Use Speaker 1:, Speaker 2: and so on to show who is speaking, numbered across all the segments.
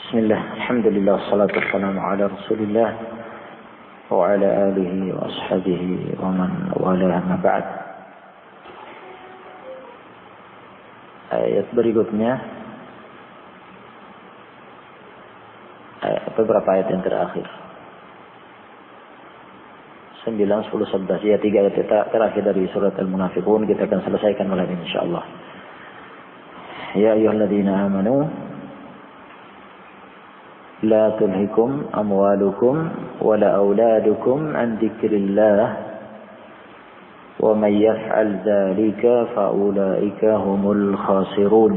Speaker 1: Bismillah, alhamdulillah, salatu wassalamu ala rasulillah wa ala alihi wa ashabihi wa man wala ma ba'd. Ayat berikutnya, beberapa ayat yang terakhir, 9, 10, 11, ya 3 ayat terakhir dari surat Al-Munafiqun kita akan selesaikan malam ini insyaallah. Ya ayyuhalladzina amanu la tulhikum amwalukum wala auladukum an dzikrillah wa may yaf'al dzalika fa ulaika humul khasirun.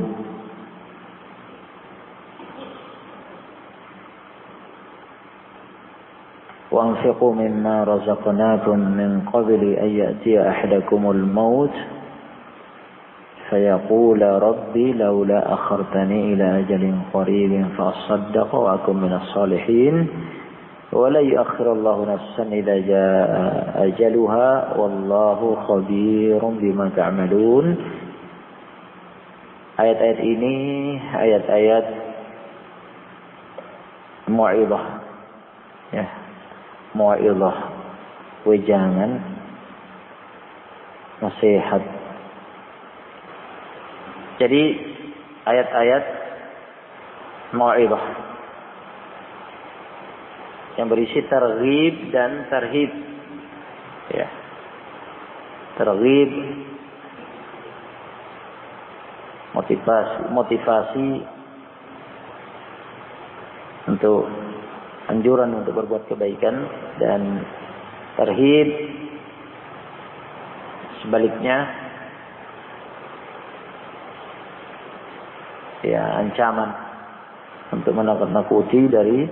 Speaker 1: وأنفقوا مما رزقناكم من قبل أن يأتي أحدكم الموت فيقول ربي لولا أخرتني إلى أجل قريب فأصدق وأكن من الصالحين ولا يؤخر الله نفسا إذا جاء أجلها والله خبير بما تعملون. Ayat-ayat ini ayat-ayat mu'idhah, ya, mu'idhah, wejangan, nasihat. Jadi ayat-ayat mu'idhah yang berisi targhib dan tarhib, ya, targhib, motivasi untuk anjuran untuk berbuat kebaikan, dan tarhib sebaliknya, ya, ancaman untuk menakut-nakuti dari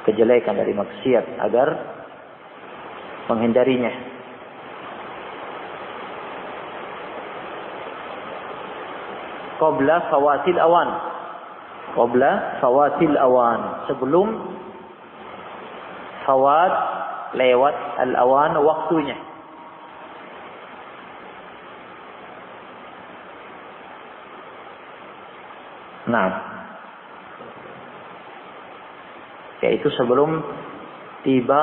Speaker 1: kejelekan, dari maksiat agar menghindarinya. Qabla fawatil awan. Qabla fawatil awan. Sebelum fawat, lewat, al-awan, waktunya. Nah, yaitu sebelum tiba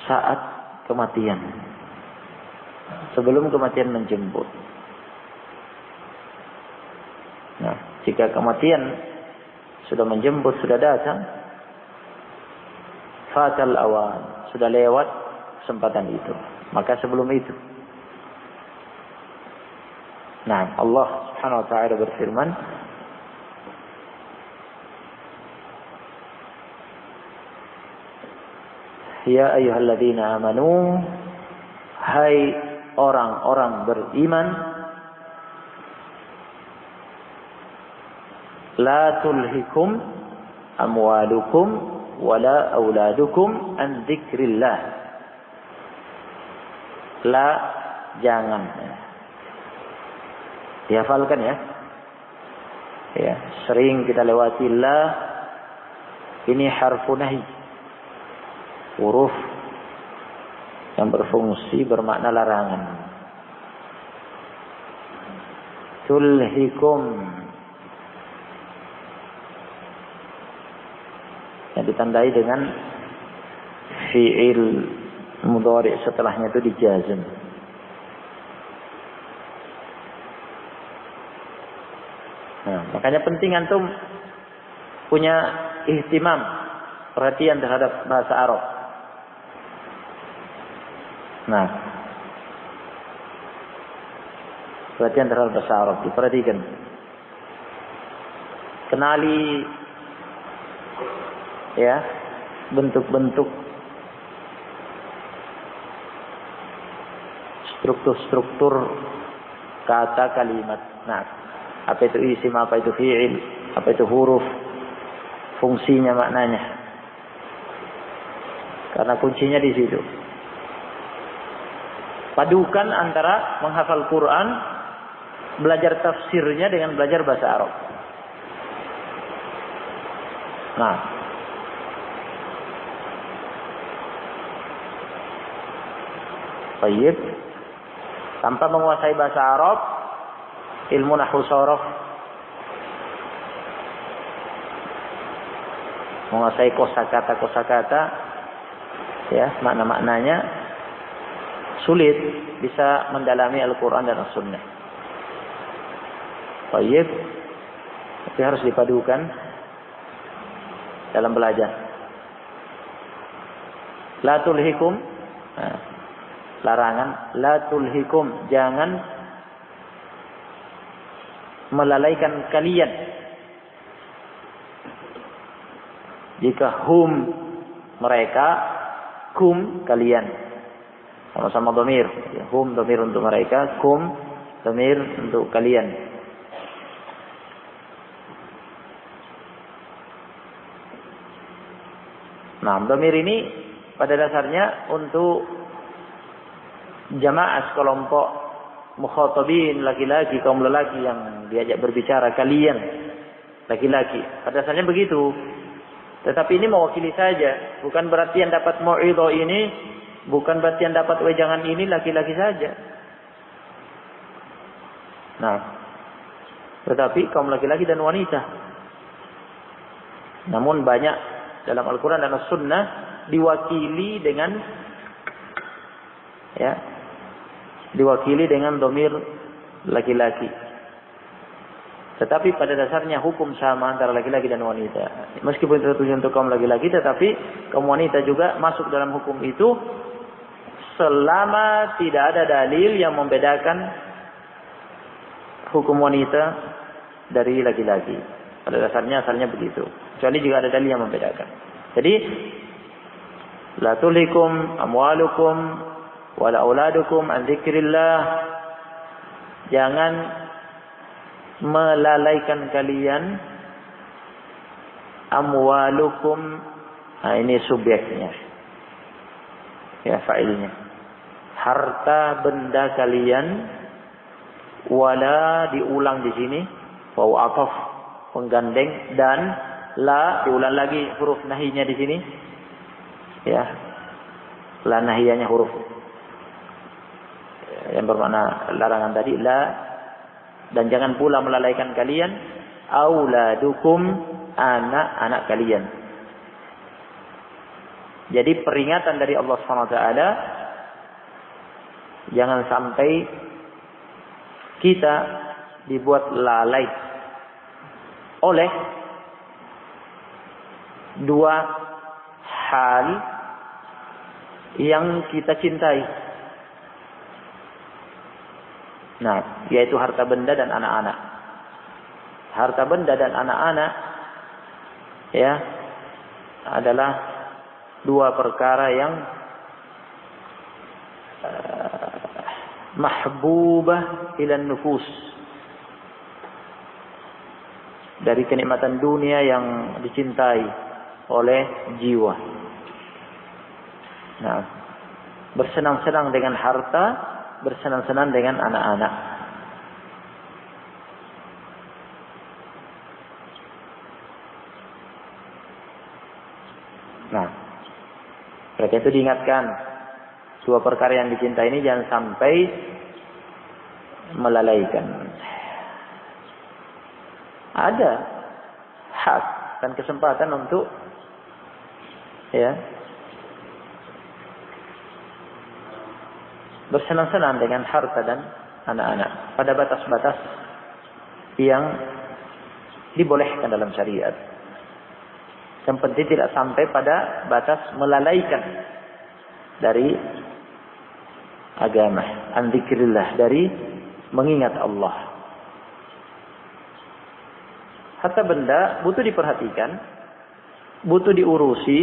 Speaker 1: saat kematian, sebelum kematian menjemput. Nah, jika kematian sudah menjemput, sudah datang, fatal awan, sudah lewat kesempatan itu, maka sebelum itu. Nah, Allah Subhanahu wa ta'ala berfirman, ya ayyuhalladzina amanu, hai orang-orang beriman, la tulhikum amwalukum wala auladukum an dzikrillah. La, jangan. Dihafalkan, ya. Ya, sering kita lewati la. Ini harfu nahi, huruf yang berfungsi bermakna larangan. Tulhikum, yang ditandai dengan fi'il mudhari' setelahnya itu dijazm. Nah, makanya penting antum punya ihtimam, perhatian terhadap bahasa Arab. Nah, perhatian terhadap bahasa Arab diperhatikan. Kenali, ya, bentuk-bentuk, struktur-struktur kata kalimat. Nah, apa itu isim, apa itu fi'il, apa itu huruf, fungsinya, maknanya. Karena kuncinya di situ. Padukan antara menghafal Quran, belajar tafsirnya dengan belajar bahasa Arab. Nah, baik, tanpa menguasai bahasa Arab, ilmu nahwu sharaf, menguasai kosakata, ya, makna-maknanya, sulit bisa mendalami Al-Quran dan As-Sunnah. Baik, tapi harus dipadukan dalam belajar. La tulhikum, larangan, la tulhikum, jangan melalaikan kalian. Jika hum mereka, kum kalian, sama-sama dhamir. Hum dhamir untuk mereka, kum dhamir untuk kalian. Nah, dhamir ini pada dasarnya untuk jamaah sekelompok mukhatabin laki-laki, kaum lelaki yang diajak berbicara, kalian laki-laki. Pada dasarnya begitu. Tetapi ini mewakili saja, bukan berarti yang dapat mau'idhah ini, bukan berarti yang dapat wejangan ini laki-laki saja. Nah, tetapi kaum laki-laki dan wanita. Namun banyak dalam Al-Quran dan As-Sunnah diwakili dengan, ya, diwakili dengan dhamir laki-laki. Tetapi pada dasarnya hukum sama antara laki-laki dan wanita. Meskipun tertuju untuk kaum laki-laki, tetapi kaum wanita juga masuk dalam hukum itu selama tidak ada dalil yang membedakan hukum wanita dari laki-laki. Pada dasarnya asalnya begitu. Kecuali jika ada dalil yang membedakan. Jadi, la tulikum amwalukum wala auladukum an dzikrillah. Jangan melalaikan kalian amwalukum. Nah, ini subjeknya, ya, fa'ilnya. Harta benda kalian, wala diulang di sini, waw ataf penggandeng, dan la diulang lagi huruf nahinya di sini, ya, la nahiyanya huruf yang bermakna larangan tadi, la. Dan jangan pula melalaikan kalian auladukum, anak-anak kalian. Jadi peringatan dari Allah SWT, jangan sampai kita dibuat lalai oleh dua hal yang kita cintai. Nah, yaitu harta benda dan anak-anak. Harta benda dan anak-anak, ya, adalah dua perkara yang mahbubah ilan nufus, dari kenikmatan dunia yang dicintai oleh jiwa. Nah, bersenang-senang dengan harta, bersenang-senang dengan anak-anak. Nah, mereka itu diingatkan, dua perkara yang dicintai ini jangan sampai melalaikan. Ada hak dan kesempatan untuk, ya, bersenang-senang dengan harta dan anak-anak pada batas-batas yang dibolehkan dalam syariat. Yang penting tidak sampai pada batas melalaikan dari agama, an dzikrillah, dari mengingat Allah. Harta benda butuh diperhatikan, butuh diurusi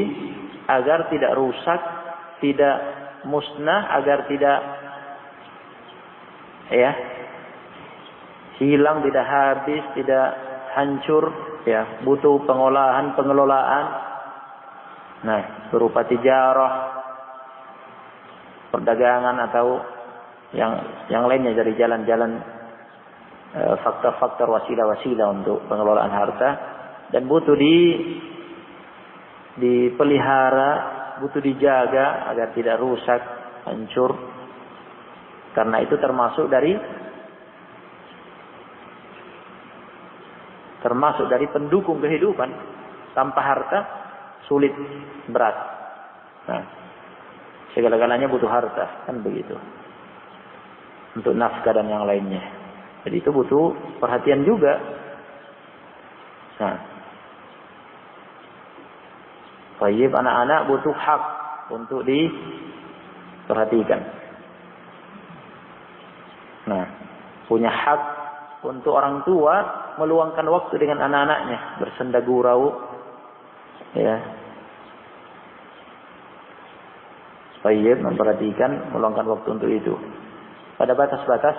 Speaker 1: agar tidak rusak, tidak musnah, agar tidak, ya, hilang, tidak habis, tidak hancur, ya, butuh pengolahan, pengelolaan. Nah, berupa tijarah, perdagangan, atau yang lainnya dari jalan-jalan, faktor-faktor, wasilah-wasilah untuk pengelolaan harta, dan butuh dipelihara, butuh dijaga agar tidak rusak, hancur. Karena itu termasuk dari termasuk dari pendukung kehidupan. Tanpa harta sulit, berat. Nah, segala-galanya butuh harta, kan begitu. Untuk nafkah dan yang lainnya. Jadi itu butuh perhatian juga. Nah, baik, anak-anak butuh hak untuk diperhatikan. Nah, punya hak untuk orang tua meluangkan waktu dengan anak-anaknya, bersenda gurau, ya. Baik, memperhatikan, meluangkan waktu untuk itu. Pada batas-batas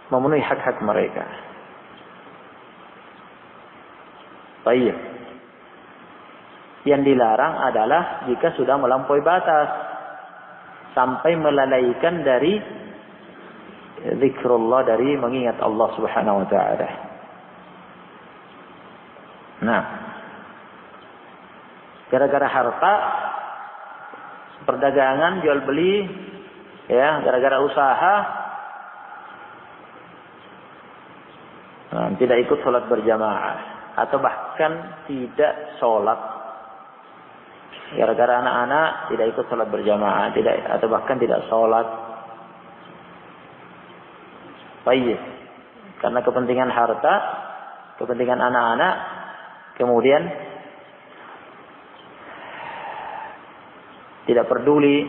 Speaker 1: memenuhi hak-hak mereka. Baik. Yang dilarang adalah jika sudah melampaui batas sampai melalaikan dari zikrullah, dari mengingat Allah Subhanahu wa taala. Nah, gara-gara harta, perdagangan, jual beli, ya, gara-gara usaha, tidak ikut sholat berjamaah atau bahkan tidak sholat. Gara-gara anak-anak tidak ikut sholat berjamaah, atau bahkan tidak sholat. Baik, karena kepentingan harta, kepentingan anak-anak, kemudian tidak peduli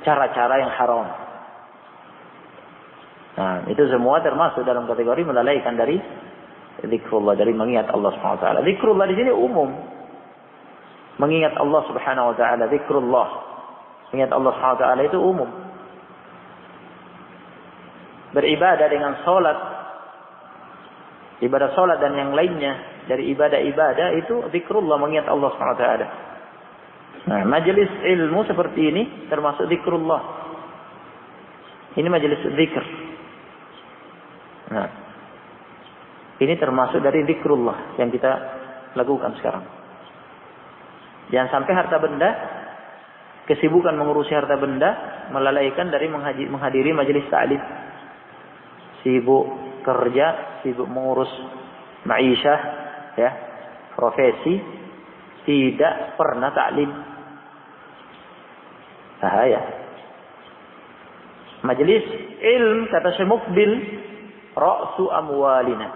Speaker 1: cara-cara yang haram. Nah, itu semua termasuk dalam kategori melalaikan dari zikrullah, dari mengingat Allah Subhanahu wa taala. Zikrullah di sini umum. Mengingat Allah Subhanahu wa taala, zikrullah. Mengingat Allah Subhanahu wa taala itu umum. Beribadah dengan sholat, ibadah sholat dan yang lainnya dari ibadah-ibadah itu zikrullah, mengingat Allah Subhanahu wa taala. Nah, majelis ilmu seperti ini termasuk zikrullah. Ini majelis zikr. Nah, ini termasuk dari zikrullah yang kita lakukan sekarang. Jangan sampai harta benda, kesibukan mengurusi harta benda melalaikan dari menghadiri majelis ta'lim. Sibuk kerja, sibuk mengurus ma'isyah, ya, profesi, tidak pernah ta'lim. Bahaya. Majelis ilm, kata Syekh Muqbil, ra'su amwalina,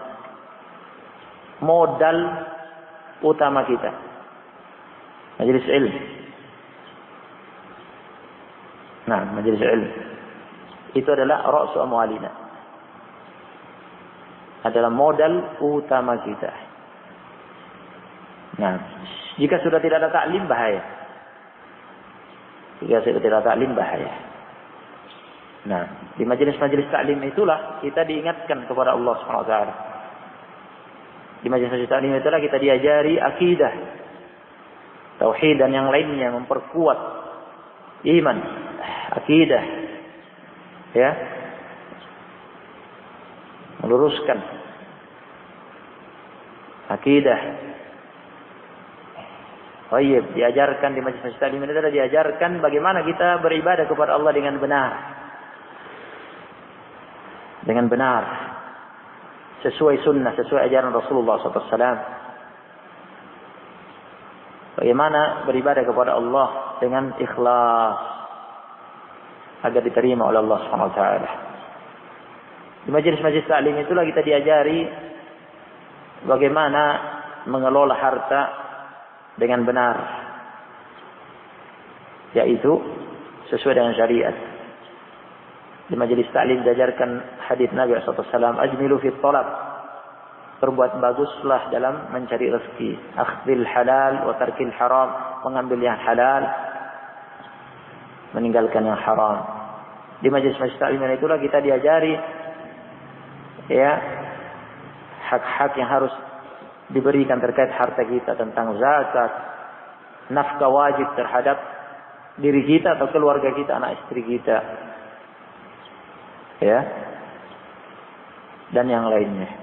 Speaker 1: modal utama kita. Majelis ilm. Nah, majelis ilm itu adalah ra'su amwalina, adalah modal utama kita. Nah, jika sudah tidak ada taklim, bahaya. Jika sudah tidak ada taklim, bahaya. Nah, di majelis-majelis taklim itulah kita diingatkan kepada Allah Subhanahu wa taala. Di majelis-majelis taklim itulah kita diajari akidah, tauhid dan yang lainnya, memperkuat iman, akidah, ya, meluruskan akidah. Baik, diajarkan di majelis taklim ini adalah diajarkan bagaimana kita beribadah kepada Allah dengan benar. Dengan benar, sesuai sunnah, sesuai ajaran Rasulullah SAW. Bagaimana beribadah kepada Allah dengan ikhlas agar diterima oleh Allah SWT. Di majelis-majelis taklim itulah kita diajari bagaimana mengelola harta dengan benar, yaitu sesuai dengan syariat. Di majelis taklim diajarkan hadis Nabi SAW, ajmilu fi talab, berbuat baguslah dalam mencari rezeki, akhdil halal wa tarkil haram, mengambil yang halal, meninggalkan yang haram. Di majelis-majelis taklim itulah kita diajari, ya, hak-hak yang harus diberikan terkait harta kita, tentang zakat, nafkah wajib terhadap diri kita atau keluarga kita, anak istri kita, ya, dan yang lainnya.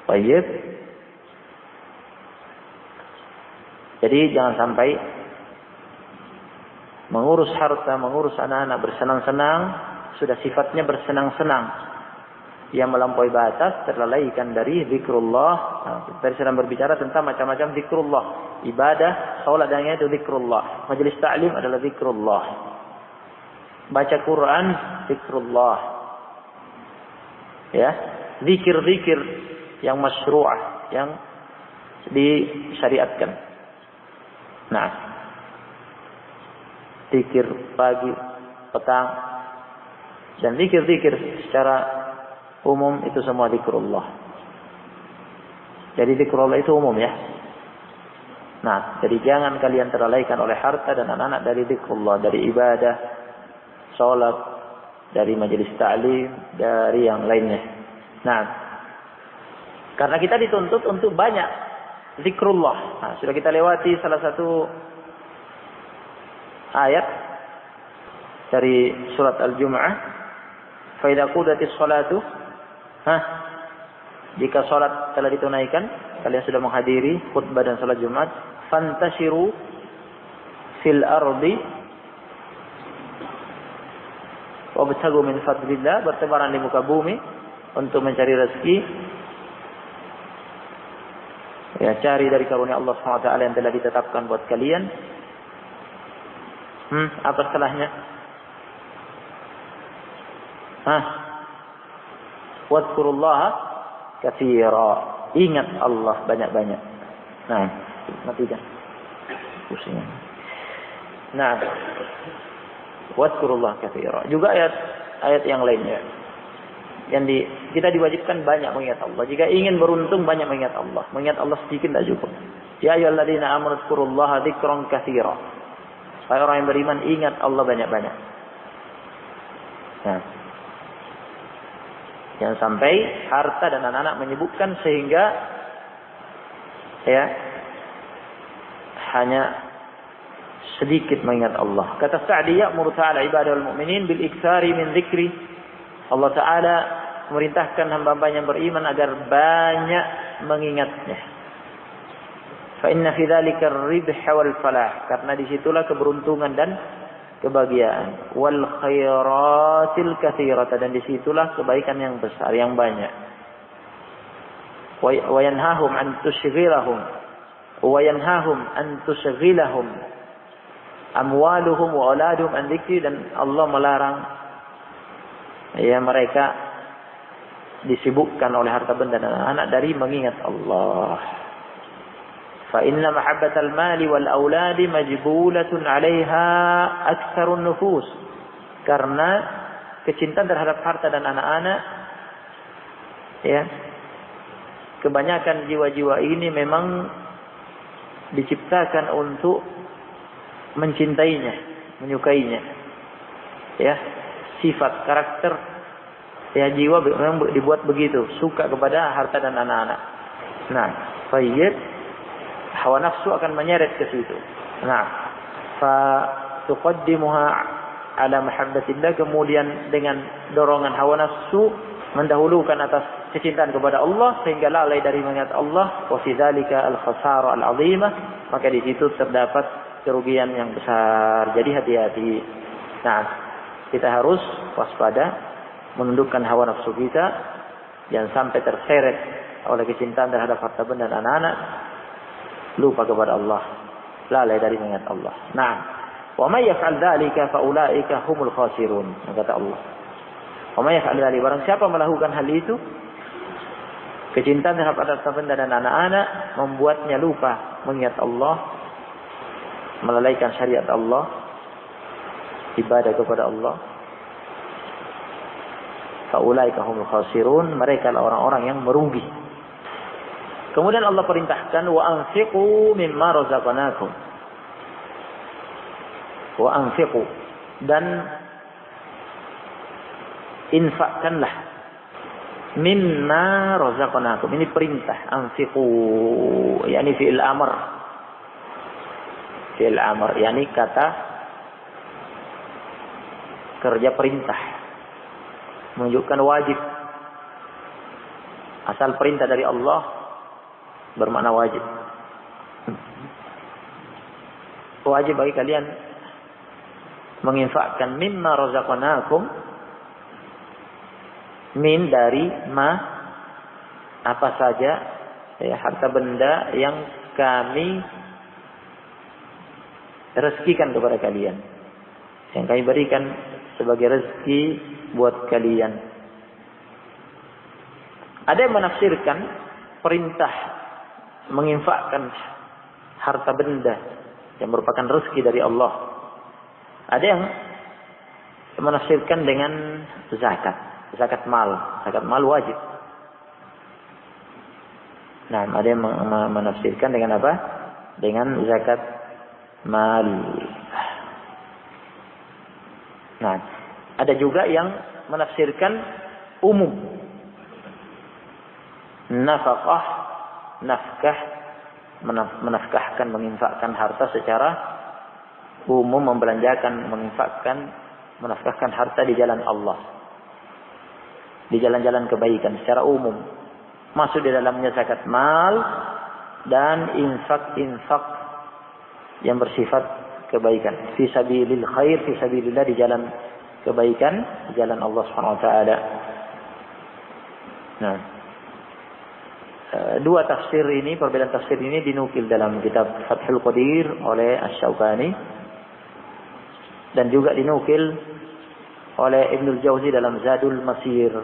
Speaker 1: Baik. Jadi jangan sampai mengurus harta, mengurus anak-anak bersenang-senang, sudah sifatnya bersenang-senang, yang melampaui batas terlalaikan dari zikrullah. Nah, tadi sedang berbicara tentang macam-macam zikrullah. Ibadah, salat dan itu zikrullah. Majelis ta'lim adalah zikrullah. Baca Quran zikrullah. Ya, zikir-zikir yang masyru'ah, yang disyariatkan. Nah, zikir pagi, petang, dan zikir-zikir secara umum itu semua zikrullah. Jadi zikrullah itu umum ya. Nah, jadi jangan kalian terlalaikan oleh harta dan anak-anak dari zikrullah, dari ibadah, salat, dari majelis ta'lim, dari yang lainnya. Nah, karena kita dituntut untuk banyak zikrullah. Nah, sudah kita lewati salah satu ayat dari surat Al-Jumu'ah. Fa idza qudatis shalatu, jika salat telah ditunaikan, kalian sudah menghadiri khutbah dan salat Jumat, fantashiru fil ardi wabtaghu min fadlillah, bertebaran di muka bumi untuk mencari rezeki. Ya, cari dari karunia Allah SWT yang telah ditetapkan buat kalian. Apa setelahnya? Wadkurullaha katsira. Ingat Allah banyak-banyak. Nah, matikan. Pusing. Nah, wadkurullaha katsira. Juga ayat yang lainnya. Kita diwajibkan banyak mengingat Allah. Jika ingin beruntung banyak mengingat Allah. Mengingat Allah sedikit tidak cukup. Ya ayyuhalladzina amanu dzkurullaha dzikran katsira. Supaya orang yang beriman ingat Allah banyak-banyak. Nah, jangan sampai harta dan anak-anak menyibukkan sehingga ya hanya sedikit mengingat Allah. Kata Sa'di, ya'muru ta'ala ibadahul mu'minin bil iktsari min dzikri. Allah Ta'ala memerintahkan hamba-hamba yang beriman agar banyak mengingatnya. Fa inna fi dzalika ar-ribha wal falah. Karena disitulah keberuntungan dan kebahagiaan. Wal khairatil katsirah, dan disitulah kebaikan yang besar, yang banyak. Wa yanhahum an tushghilahum wa yanhahum an tushghilahum amwaluhum wa auladuhum an dzikri, dan Allah melarang ya mereka disibukkan oleh harta benda dan anak dari mengingat Allah. Fa inna mahabbatal mali wal auladi majbulatun 'alaiha aktsarun nufus. Karena kecintaan terhadap harta dan anak-anak ya, kebanyakan jiwa-jiwa ini memang diciptakan untuk mencintainya, menyukainya. Ya, sifat karakter ya jiwa memang dibuat begitu, suka kepada harta dan anak-anak. Nah, fayyid hawa nafsu akan menyeret ke situ. Nah, fa tuqaddimuha ala mahabbatillah, kemudian dengan dorongan hawa nafsu mendahulukan atas kecintaan kepada Allah sehingga lalai dari mengingat Allah. Wa fi dzalika al-khasara al-'azimah, maka di situ terdapat kerugian yang besar. Jadi hati-hati. Nah, kita harus waspada, menundukkan hawa nafsu kita, jangan sampai terseret oleh kecintaan terhadap harta benda dan anak-anak, lupa kepada Allah, lalai dari mengingat Allah. Nah, wa may yaf'al dzalika fa ulaika humul khasirun, kata Allah. Wa may yaf'al dzalika, barang siapa melakukan hal itu, kecintaan terhadap harta benda dan anak-anak membuatnya lupa mengingat Allah, melalaikan syariat Allah, ibadah kepada Allah, fa ulaika humul khasirun, mereka adalah orang-orang yang merugi. Kemudian Allah perintahkan wa anfiqu mimma razaqnakum. Wa anfiqu, dan infakkanlah mimma razaqnakum. Ini perintah, anfiqu yakni fi'il amr. Fi'il amr yakni kata kerja perintah, menunjukkan wajib. Asal perintah dari Allah bermakna wajib. Wajib bagi kalian menginfakkan mimma razaqnakum Min dari ma, apa saja ya, harta benda yang kami rezekikan kepada kalian, yang kami berikan sebagai rezeki buat kalian. Ada yang menafsirkan perintah menginfakkan harta benda yang merupakan rezeki dari Allah. Ada yang menafsirkan dengan zakat mal wajib. Nah, ada yang menafsirkan dengan apa? Dengan zakat mal. Nah, ada juga yang menafsirkan umum. Nafkah, menafkahkan, menginfakkan harta secara umum, membelanjakan, menafkahkan harta di jalan Allah, di jalan-jalan kebaikan secara umum. Masuk di dalamnya zakat mal dan infak yang bersifat kebaikan. Fi sabilil khair, fi sabilillah, di jalan kebaikan, di jalan Allah Subhanahu wa taala. Nah, dua tafsir ini, perbedaan tafsir ini dinukil dalam kitab Fathul Qadir oleh Asy-Syaukani dan juga dinukil oleh Ibnul Jauzi dalam Zadul Masir.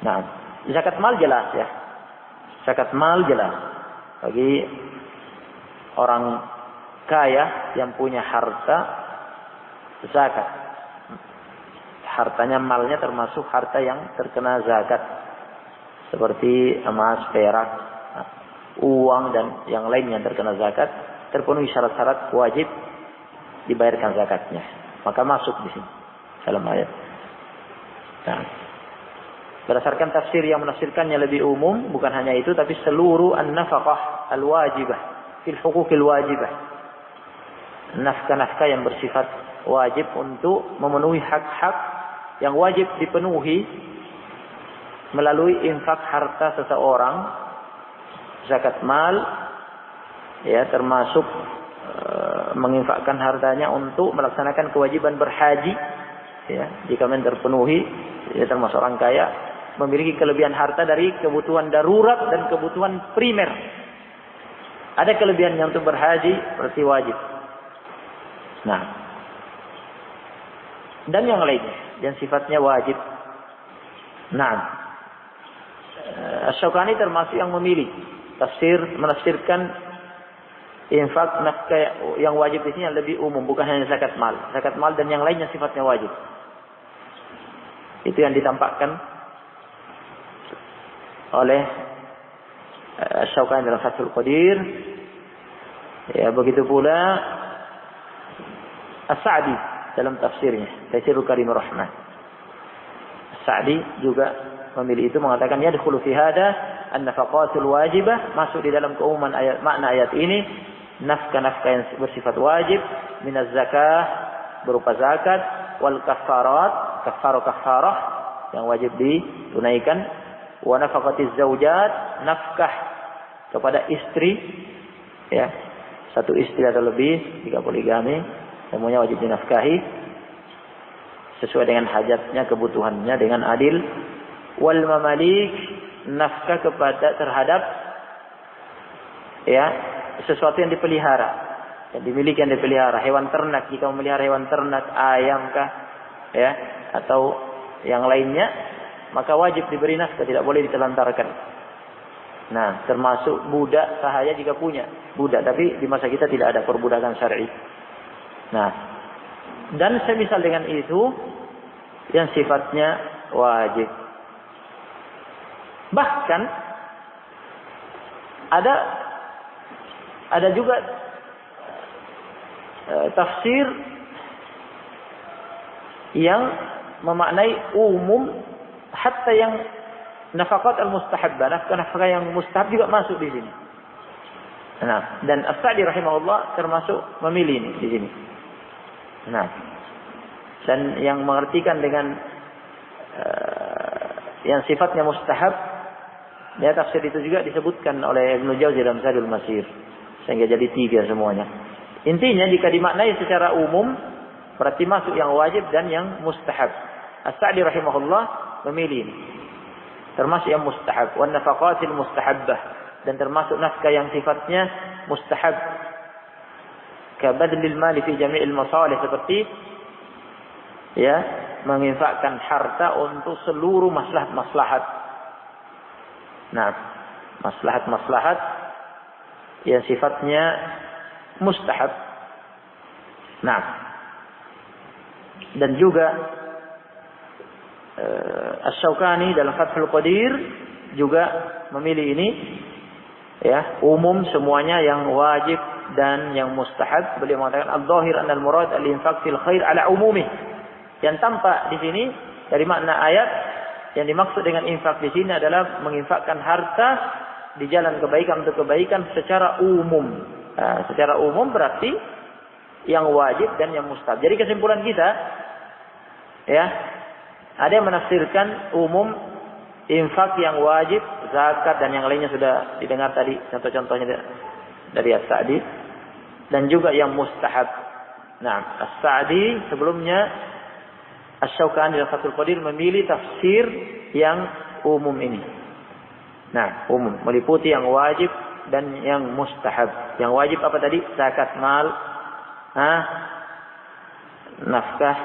Speaker 1: Nah, zakat mal jelas ya. Zakat mal jelas bagi orang kaya yang punya harta, zakat. Hartanya, malnya termasuk harta yang terkena zakat. Seperti emas, perak, uang dan yang lainnya yang terkena zakat, terpenuhi syarat-syarat wajib dibayarkan zakatnya. Maka masuk di sini dalam ayat. Nah, berdasarkan tafsir yang menafsirkannya lebih umum, bukan hanya itu, tapi seluruh an-nafaqah al-wajibah fil huquqil wajibah. Nafkah-nafkah yang bersifat wajib untuk memenuhi hak-hak yang wajib dipenuhi melalui infak harta seseorang, zakat mal, ya, termasuk menginfakkan hartanya untuk melaksanakan kewajiban berhaji, ya, jika terpenuhi, ya, termasuk orang kaya memiliki kelebihan harta dari kebutuhan darurat dan kebutuhan primer. Ada kelebihannya untuk berhaji berarti wajib. Nah, dan yang lainnya yang sifatnya wajib. Nah, Asy-Syaukani termasuk yang memilih menafsirkan infak nafkah yang wajib di sini yang lebih umum, bukan hanya zakat mal dan yang lainnya sifatnya wajib. Itu yang ditampakkan oleh Asy-Syaukani dalam Fathul Qadir. Ya, begitu pula As-Sa'di dalam tafsirnya Tafsirul Karimur Rahman. As-Sa'di juga memilih itu, mengatakan yadkhulu fi hada an-nafaqatul wajibah, masuk di dalam keumuman ayat, makna ayat ini nafkah-nafkah yang bersifat wajib, minaz zakah, berupa zakat, wal kafarat, kafarah yang wajib ditunaikan, wa nafaqatiz zaujat, nafkah kepada istri, ya, satu istri atau lebih jika poligami, semuanya wajib dinafkahi sesuai dengan hajatnya, kebutuhannya dengan adil. Wal mamalik, nafkah terhadap, ya, sesuatu yang dipelihara, yang dimiliki, yang dipelihara, hewan ternak, jika memelihara hewan ternak, ayamkah, ya, atau yang lainnya, maka wajib diberi nafkah, tidak boleh ditelantarkan. Nah, termasuk budak sahaya jika punya budak, tapi di masa kita tidak ada perbudakan syar'i. Nah, dan semisal dengan itu yang sifatnya wajib. Bahkan ada juga tafsir yang memaknai umum, hatta yang nafaqat al-mustahabbah, nafkah yang mustahab juga masuk di sini. Nah, dan As-Sa'di rahimahullah termasuk memilih ini di sini. Nah, dan yang mengartikan dengan yang sifatnya mustahab, ya, tafsir itu juga disebutkan oleh Ibnu Jauzi dalam Zadul Masir, sehingga jadi 3 semuanya. Intinya jika dimaknai secara umum, Berarti masuk yang wajib dan yang mustahab. As-Sa'di rahimahullah memilih ini. Termasuk yang mustahab. Wan nafaqatil mustahabbah. Dan termasuk nafkah yang sifatnya mustahab. Kabadlil mali fi jami'il masalih. Seperti ya, menginfakkan harta untuk seluruh maslahat-maslahat. Nah, maslahat-maslahat yang sifatnya mustahab. Nah, dan juga Asy-Syaukani dalam Fathul Qadir juga memilih ini, ya, umum semuanya yang wajib dan yang mustahab. Beliau mengatakan al-zahir anna al-murad al-infaq fil khair ala umumih. Yang tampak di sini dari makna ayat, yang dimaksud dengan infak di sini adalah menginfakkan harta di jalan kebaikan untuk kebaikan secara umum. Nah, secara umum berarti yang wajib dan yang mustahab. Jadi kesimpulan kita, ya, ada yang menafsirkan umum infak yang wajib, zakat dan yang lainnya sudah didengar tadi contoh-contohnya dari As-Sa'di, dan juga yang mustahab. Nah, As-Sa'di sebelumnya Asy-Syaukani dalam Fathul Qadir memilih tafsir yang umum ini. Nah, umum meliputi yang wajib dan yang mustahab. Yang wajib apa tadi? Zakat mal, nafkah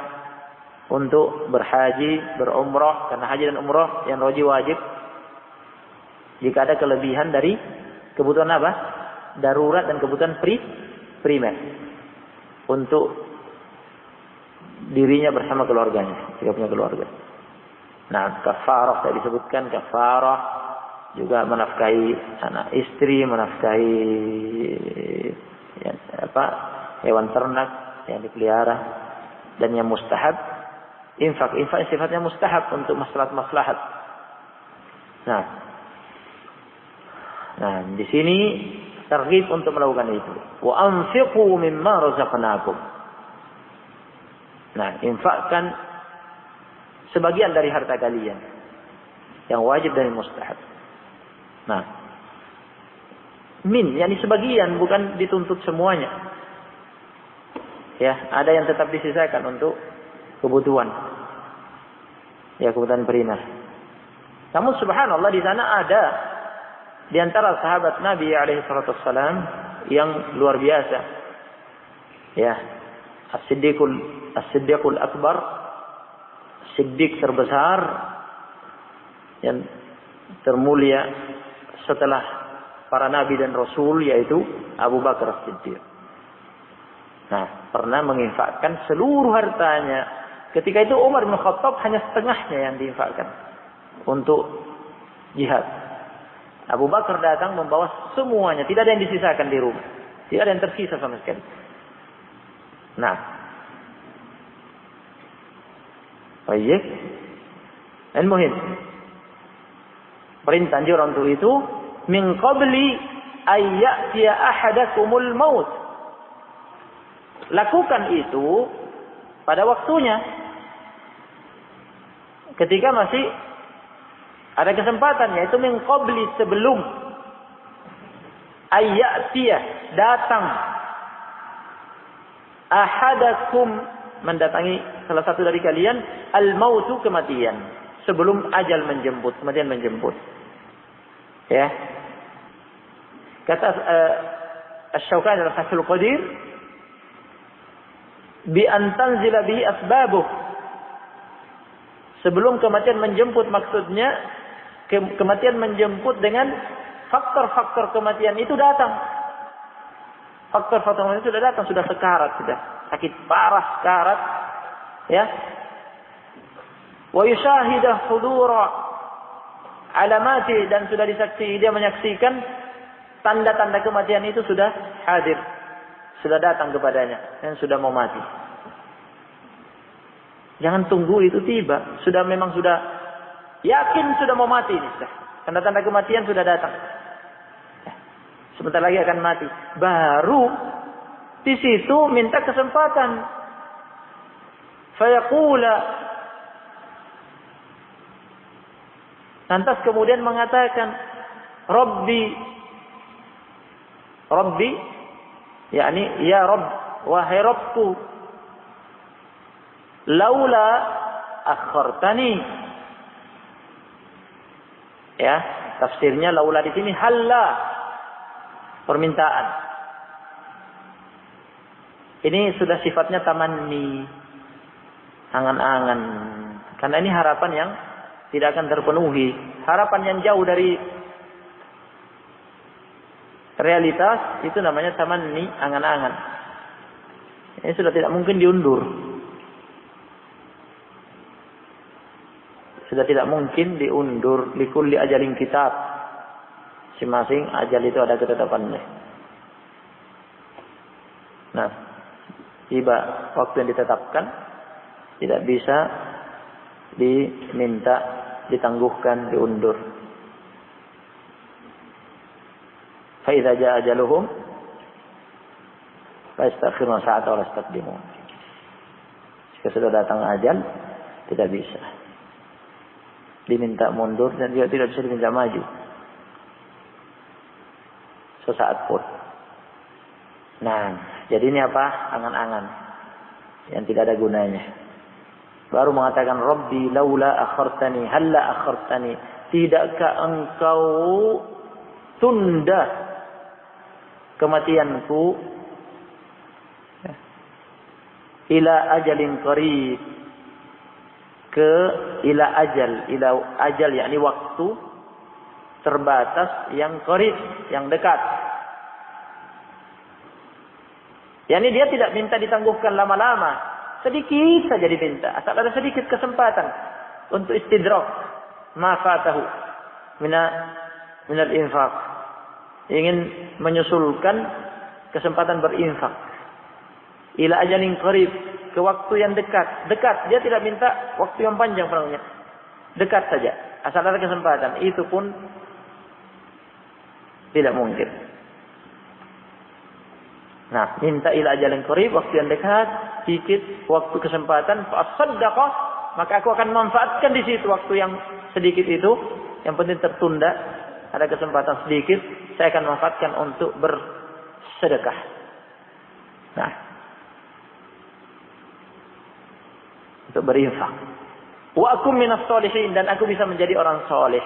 Speaker 1: untuk berhaji, berumrah, karena haji dan umrah yang wajib. Jika ada kelebihan dari kebutuhan apa? Darurat dan kebutuhan primer untuk dirinya bersama keluarganya, jika punya keluarga. Nah, kafarah tadi disebutkan, kafarah juga menafkahi anak istri, menafkahi ya, hewan ternak yang dipelihara, dan yang mustahab infak sifatnya mustahab untuk maslahat-maslahat. Nah, di sini targhib untuk melakukan itu. Wa anfiqu mimma razaqnakum. Nah, infakkan sebagian dari harta kalian yang wajib dan yang mustahab. Nah, yakni sebagian, bukan dituntut semuanya. Ya, ada yang tetap disisakan untuk kebutuhan. Ya, kebutuhan primer. Namun subhanallah di sana ada di antara sahabat Nabi alaihi salatu wassalam yang luar biasa. Ya, As-Siddiqul Akbar, Siddiq terbesar yang termulia setelah para nabi dan rasul, yaitu Abu Bakar As-Siddiq. Nah, pernah menginfakkan seluruh hartanya. Ketika itu Umar bin Khattab hanya setengahnya yang diinfakkan untuk jihad. Abu Bakar datang membawa semuanya, tidak ada yang disisakan di rumah, tidak ada yang tersisa sama sekali. Nah, baik. Al-muhim, perintah anjuran untuk itu, min qabli ay ya'tiya ahadakumul maut. Lakukan itu pada waktunya, ketika masih ada kesempatan, yaitu min qabli, sebelum ay ya'tiya, datang, ahadakum, mendatangi salah satu dari kalian, al-mautu, kematian, sebelum ajal menjemput, kematian menjemput. Ya. Kata Asy-Syaukani dalam Fathul Qadir, bi an tanzila bihi asbabuh. Sebelum kematian menjemput, maksudnya kematian menjemput dengan faktor-faktor kematian itu datang. Faktor-faktor kematian itu sudah datang, sudah sekarat, sudah sakit parah, sekarat, ya. Wa yushahidah hudura alamati, dan sudah disaksi, dia menyaksikan tanda-tanda kematian itu sudah hadir, sudah datang kepadanya, dan sudah mau mati. Jangan tunggu itu tiba, memang sudah yakin sudah mau mati ini, tanda-tanda kematian sudah datang. Sebentar lagi akan mati, baru di situ minta kesempatan. Fayaqula, lantas kemudian mengatakan, Rabbi, yakni ya Rabb, wahai Rabbku, laula akhartani. Ya, tafsirnya laula di sini halla, permintaan. Ini sudah sifatnya tamanni, angan-angan. Karena ini harapan yang tidak akan terpenuhi, harapan yang jauh dari realitas, itu namanya tamanni, angan-angan. Ini sudah tidak mungkin diundur. Sudah tidak mungkin diundur. Likulli ajalin kitab. Masing-masing ajal itu ada ketetapannya. Nah, tiba waktu yang ditetapkan, tidak bisa diminta, ditangguhkan, diundur. Fa idza jaa ajaluhum fa yastakhiruna sa'atan wa la yastaqdimun. Jika sudah datang ajal, tidak bisa diminta mundur dan juga tidak bisa diminta maju sesaat pun. Nah, jadi ini apa? Angan-angan yang tidak ada gunanya. Baru mengatakan Rabbi laula akhartani, halla akhartani, tidakkah engkau tunda kematianku ila ajalin qarib, ke ila ajal yakni waktu terbatas yang qarib, yang dekat. Yani dia tidak minta ditangguhkan lama-lama, sedikit saja diminta, asal ada sedikit kesempatan untuk istidrak ma fatahu minal infaq, ingin menyusulkan kesempatan berinfak ila ajalin qarib, ke waktu yang dekat. Dia tidak minta waktu yang panjang penuhnya, dekat saja, asal ada kesempatan. Itu pun tidak mungkin. Nah, minta ila ajalin qarib, waktu yang dekat, sedikit waktu kesempatan, fa saddaqa, maka aku akan manfaatkan di situ waktu yang sedikit itu, yang penting tertunda, ada kesempatan sedikit, saya akan manfaatkan untuk bersedekah. Nah, untuk berinfak. Wa akum minas sholihin, dan aku bisa menjadi orang soleh.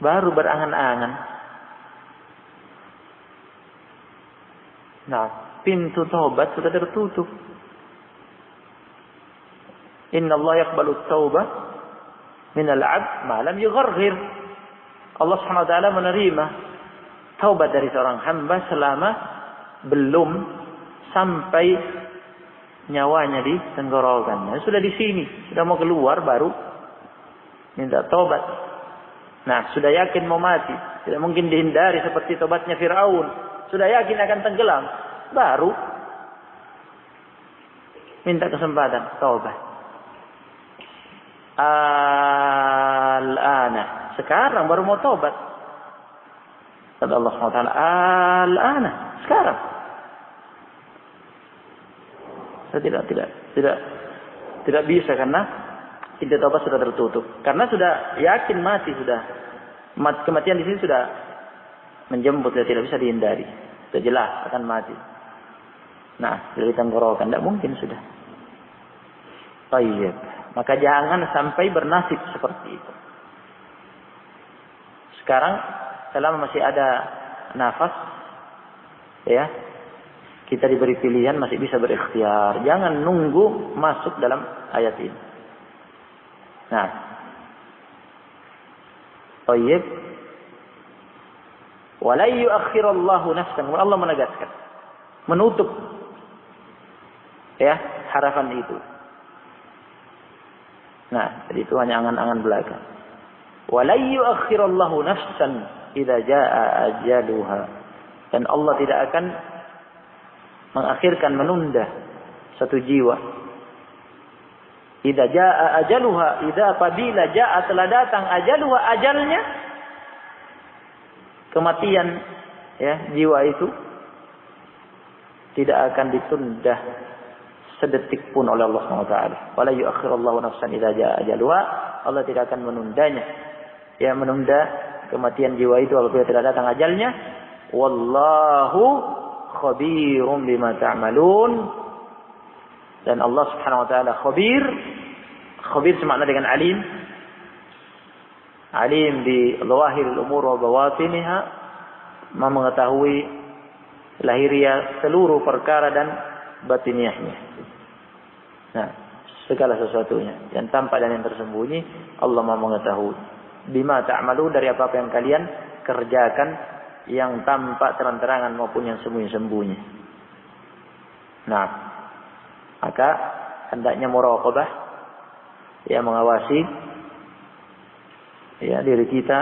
Speaker 1: Baru berangan-angan. Nah, pintu taubat sudah tertutup. Inna Allah yaqbalu taubah minal 'abd ma lam yugharghir. Allah Subhanahu wa taala menerima taubat dari seorang hamba selama belum sampai nyawanya di tenggorokan. Sudah di sini, sudah mau keluar baru minta taubat. Nah, sudah yakin mau mati, tidak mungkin dihindari seperti taubatnya Firaun. Sudah yakin akan tenggelam, baru minta kesempatan taubat. Al-ana, sekarang baru mau taubat. Kata Allah SWT, al-ana, sekarang. Tidak bisa karena pintu taubat sudah tertutup. Karena sudah yakin mati, kematian di sini sudah menjemput, tidak bisa dihindari. Sudah jelas akan mati. Nah, dari tenggorokan tidak mungkin sudah. Baik. Maka jangan sampai bernasib seperti itu. Sekarang selama masih ada nafas, ya, kita diberi pilihan, masih bisa berikhtiar. Jangan nunggu masuk dalam ayat ini. Nah, baik. Wala yu'akhirallahu nafsan. Allah menegaskan, menutup ya harapan itu. Nah, jadi itu hanya angan-angan belaka. Wala yu'akhirallahu nafsan idza jaa ajaluha. Dan Allah tidak akan mengakhirkan, menunda satu jiwa. Idza jaa ajaluha, idza apabila jaa telah datang ajaluha, ajalnya, kematian ya jiwa itu tidak akan ditunda sedetik pun oleh Allah SWT. Wala yu'akhirallahu nafsan idza jaa ajaluha. Allah tidak akan menundanya. Ya, menunda kematian jiwa itu apabila tidak datang ajalnya. Wallahu khabirum bima ta'malun. Dan Allah Subhanahu wa taala khabir. Khabir semakna dengan alim. Alim bi zawahiril umur wa bawatiniha, mengetahui lahiriah seluruh perkara dan batiniahnya. Nah, segala sesuatunya yang tampak dan yang tersembunyi Allah Maha mengetahui. Bima ta'malu, dari apa yang kalian kerjakan, yang tampak terang-terangan maupun yang sembunyi-sembunyi. Nah, maka hendaknya muraqabah, ya, mengawasi ya diri kita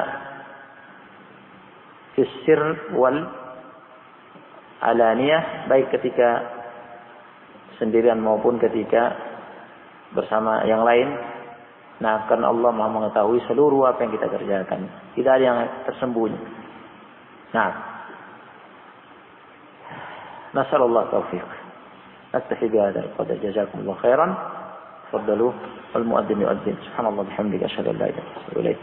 Speaker 1: fisir wal alaniyah, baik ketika sendirian maupun ketika bersama yang lain. Nah, karena Allah Maha mengetahui seluruh apa yang kita kerjakan, tidak ada yang tersembunyi. Nah, nasallallahu taufiq. Naktafi bihadza al-qadar. Jazakumullahu khairan. Tafaddalu wal muadzin yu'adzin. Subhanallah bihamdika asyhadu an la ilaha illa anta astaghfiruka wa atubu ilaik.